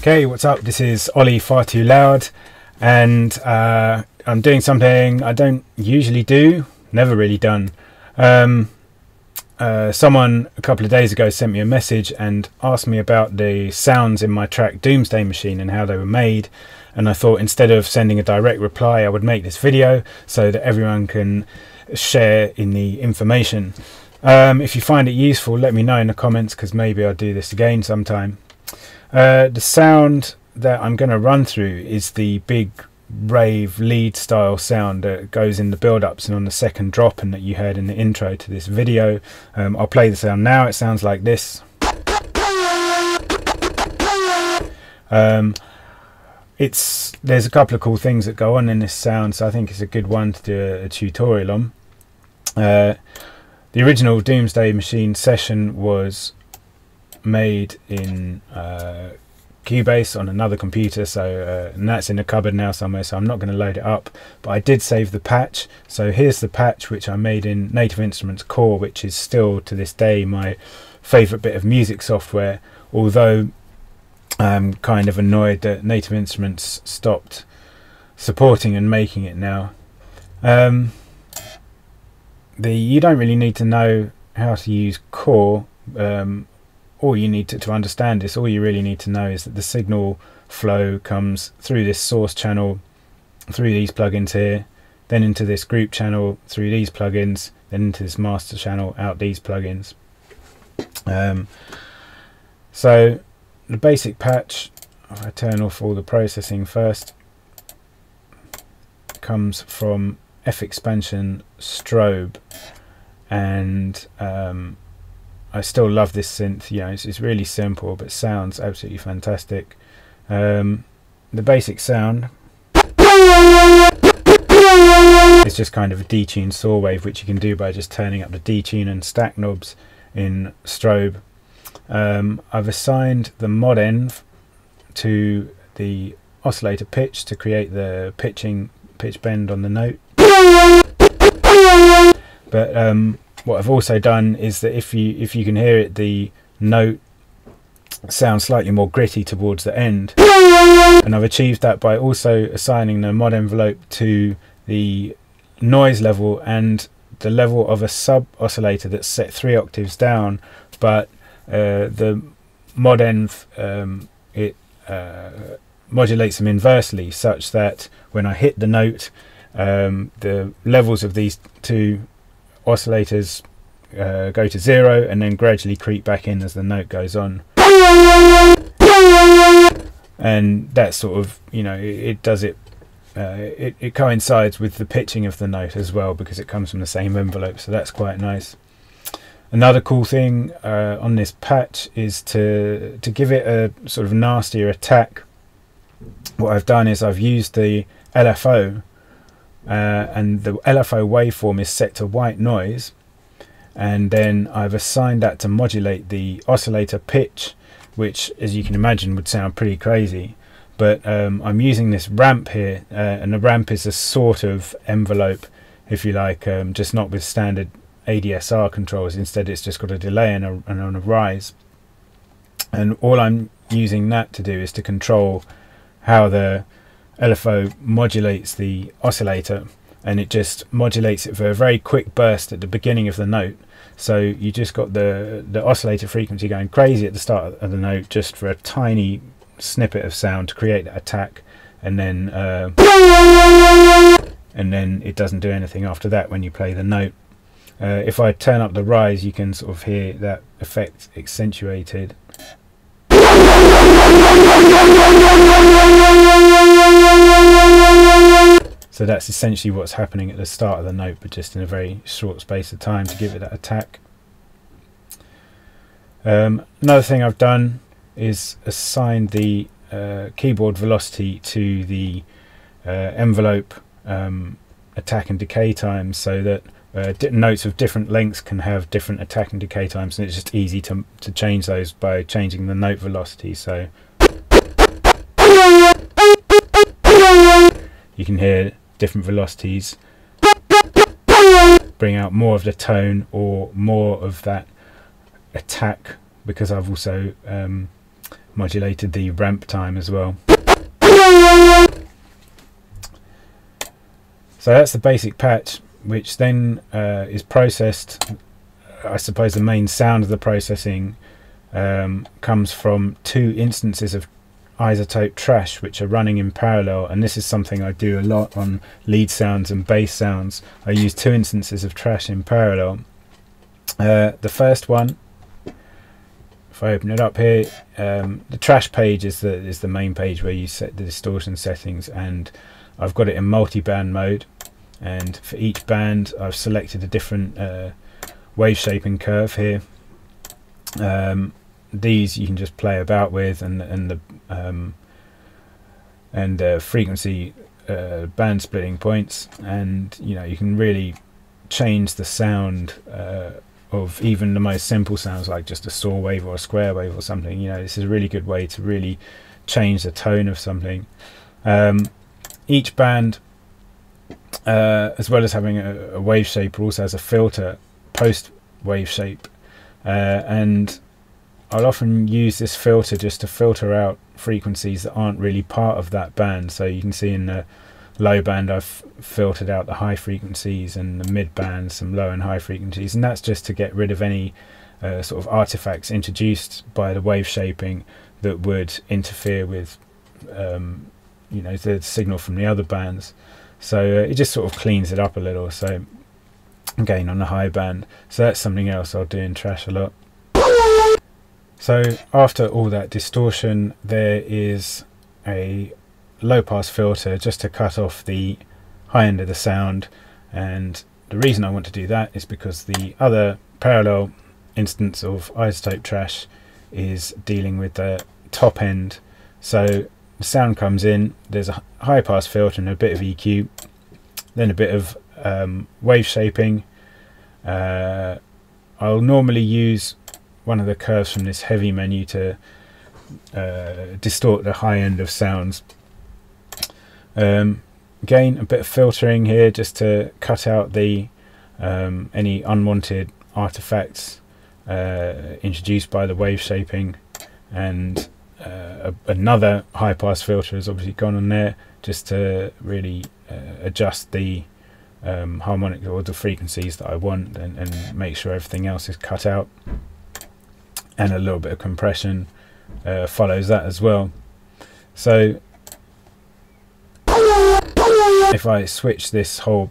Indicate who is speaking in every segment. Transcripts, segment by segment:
Speaker 1: Okay, what's up? This is Ollie Far Too Loud, and I'm doing something I don't usually do, never really done. Someone a couple of days ago sent me a message and asked me about the sounds in my track Doomsday Machine and how they were made, and I thought instead of sending a direct reply I would make this video so that everyone can share in the information. If you find it useful, let me know in the comments, because maybe I'll do this again sometime. The sound that I'm going to run through is the big rave lead style sound that goes in the build-ups and on the second drop, and that you heard in the intro to this video. I'll play the sound now. It sounds like this. There's a couple of cool things that go on in this sound, so I think it's a good one to do a tutorial on. The original Doomsday Machine session was made in Cubase on another computer, so and that's in a cupboard now somewhere, so I'm not going to load it up, but I did save the patch. So here's the patch which I made in Native Instruments Core, which is still to this day my favorite bit of music software, although I'm kind of annoyed that Native Instruments stopped supporting and making it now. You don't really need to know how to use Core. All you need to understand this, all you really need to know is that the signal flow comes through this source channel, through these plugins here, then into this group channel, through these plugins, then into this master channel, out these plugins. So the basic patch, if I turn off all the processing first, comes from F-Expansion Strobe, and I still love this synth. You know, it's really simple but sounds absolutely fantastic. The basic sound is just kind of a detuned saw wave, which you can do by just turning up the detune and stack knobs in Strobe. I've assigned the mod env to the oscillator pitch to create the pitch bend on the note. But what I've also done is that if you can hear it, the note sounds slightly more gritty towards the end, and I've achieved that by also assigning the mod envelope to the noise level and the level of a sub oscillator that's set 3 octaves down, but the mod env modulates them inversely, such that when I hit the note, the levels of these two oscillators go to 0 and then gradually creep back in as the note goes on. And that sort of, you know, it does it, it coincides with the pitching of the note as well, because it comes from the same envelope, so that's quite nice. Another cool thing on this patch is to give it a sort of nastier attack. What I've done is I've used the LFO, and the LFO waveform is set to white noise, and then I've assigned that to modulate the oscillator pitch, which, as you can imagine, would sound pretty crazy. But I'm using this ramp here, and the ramp is a sort of envelope, if you like, just not with standard ADSR controls. Instead it's just got a delay and a rise, and all I'm using that to do is to control how the LFO modulates the oscillator, and it just modulates it for a very quick burst at the beginning of the note. So you just got the oscillator frequency going crazy at the start of the note, just for a tiny snippet of sound to create that attack, and then it doesn't do anything after that when you play the note. If I turn up the rise, you can sort of hear that effect accentuated. So that's essentially what's happening at the start of the note, but just in a very short space of time to give it that attack. Another thing I've done is assign the keyboard velocity to the envelope attack and decay times, so that notes of different lengths can have different attack and decay times, and it's just easy to change those by changing the note velocity. So you can hear different velocities bring out more of the tone or more of that attack, because I've also modulated the ramp time as well. So that's the basic patch, which then is processed. I suppose the main sound of the processing comes from 2 instances of isotope trash which are running in parallel, and this is something I do a lot on lead sounds and bass sounds. I use 2 instances of trash in parallel. The first one, if I open it up here, the trash page is the main page where you set the distortion settings, and I've got it in multi-band mode, and for each band I've selected a different wave shaping curve here. These you can just play about with, and the frequency band splitting points, and you know, you can really change the sound of even the most simple sounds like just a saw wave or a square wave or something. You know, this is a really good way to really change the tone of something. Each band, as well as having a wave shaper, also has a filter post wave shape, and I'll often use this filter just to filter out frequencies that aren't really part of that band. So you can see in the low band I've filtered out the high frequencies, and the mid band some low and high frequencies, and that's just to get rid of any sort of artifacts introduced by the wave shaping that would interfere with you know, the signal from the other bands. So it just sort of cleans it up a little. So again, on the high band, so that's something else I'll do in trash a lot. So after all that distortion, there is a low pass filter just to cut off the high end of the sound, and the reason I want to do that is because the other parallel instance of isotope trash is dealing with the top end. So the sound comes in, there's a high pass filter and a bit of EQ, then a bit of wave shaping. I'll normally use one of the curves from this heavy menu to distort the high end of sounds. Again, a bit of filtering here just to cut out the any unwanted artifacts introduced by the wave shaping, and another high pass filter has obviously gone on there just to really adjust the harmonic or the frequencies that I want, and make sure everything else is cut out, and a little bit of compression follows that as well. So if I switch this whole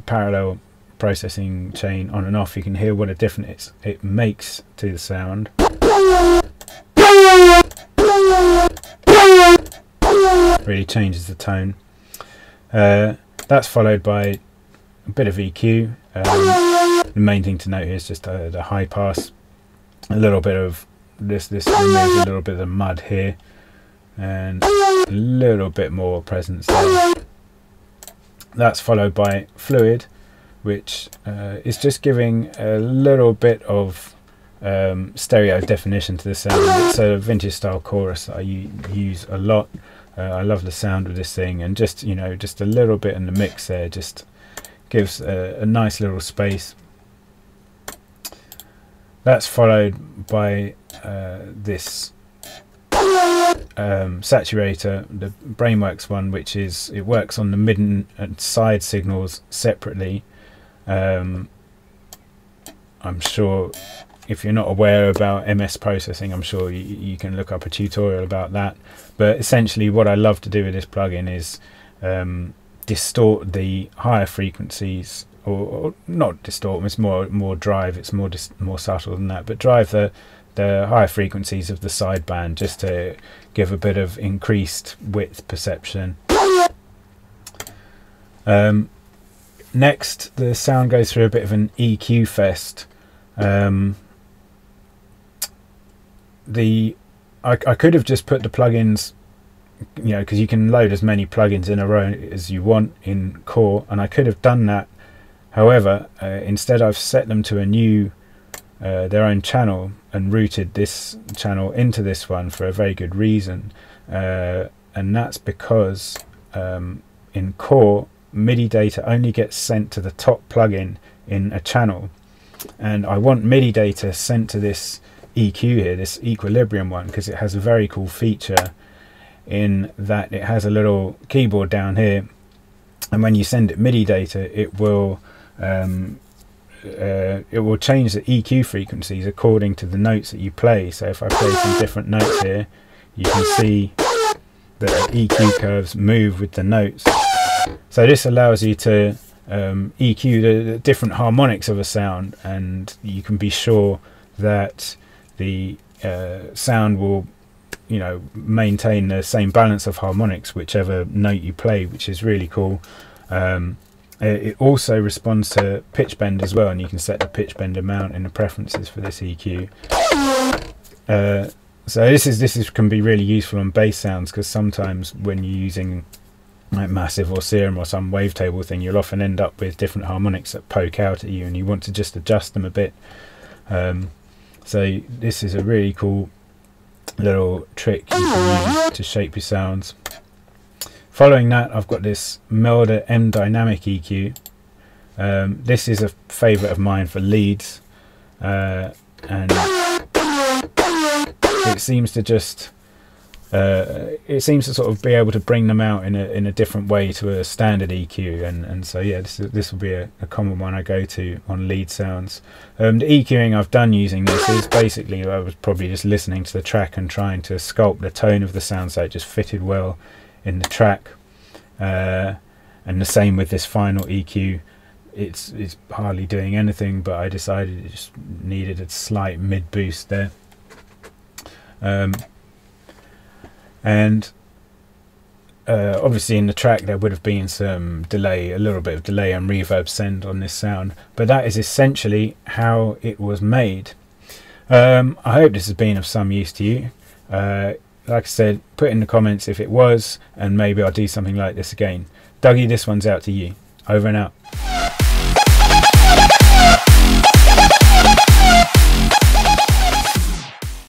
Speaker 1: parallel processing chain on and off, you can hear what a difference it makes to the sound. Really changes the tone. That's followed by a bit of EQ. The main thing to note here is just the high pass. A little bit of this removes a little bit of the mud here, and a little bit more presence there. That's followed by fluid, which is just giving a little bit of stereo definition to the sound. It's a vintage style chorus that I use a lot. I love the sound of this thing, and just, you know, just a little bit in the mix there just gives a nice little space. That's followed by this Saturator, the Brainworks one, which is, it works on the mid and side signals separately. I'm sure if you're not aware about MS processing, I'm sure you can look up a tutorial about that. But essentially what I love to do with this plugin is distort the higher frequencies, or not distort, it's more drive, it's more subtle than that, but drive the higher frequencies of the sideband just to give a bit of increased width perception. Next, the sound goes through a bit of an EQ fest. I could have just put the plugins, you know, because you can load as many plugins in a row as you want in Core, and I could have done that. However, instead I've set them to a new their own channel and routed this channel into this one for a very good reason, and that's because in Core, MIDI data only gets sent to the top plugin in a channel, and I want MIDI data sent to this EQ here, this equilibrium one, because it has a very cool feature in that it has a little keyboard down here, and when you send it MIDI data, it will change the EQ frequencies according to the notes that you play. So if I play some different notes here, you can see that the EQ curves move with the notes. So this allows you to EQ the different harmonics of a sound, and you can be sure that the sound will, you know, maintain the same balance of harmonics whichever note you play, which is really cool. It also responds to pitch bend as well, and you can set the pitch bend amount in the preferences for this EQ. So this can be really useful on bass sounds, because sometimes when you're using like Massive or Serum or some wavetable thing, you'll often end up with different harmonics that poke out at you, and you want to just adjust them a bit. So this is a really cool little trick you can use to shape your sounds. Following that, I've got this Melder M Dynamic EQ. This is a favourite of mine for leads, and it seems to just sort of be able to bring them out in a different way to a standard EQ, and so yeah, this will be a common one I go to on lead sounds. The EQing I've done using this is basically, I was probably just listening to the track and trying to sculpt the tone of the sound so it just fitted well in the track, and the same with this final EQ. It's hardly doing anything, but I decided it just needed a slight mid boost there. And obviously in the track there would have been some delay, a little bit of delay and reverb send on this sound, but that is essentially how it was made. I hope this has been of some use to you. Like I said, put in the comments if it was, and maybe I'll do something like this again. Dougie, this one's out to you. Over and out.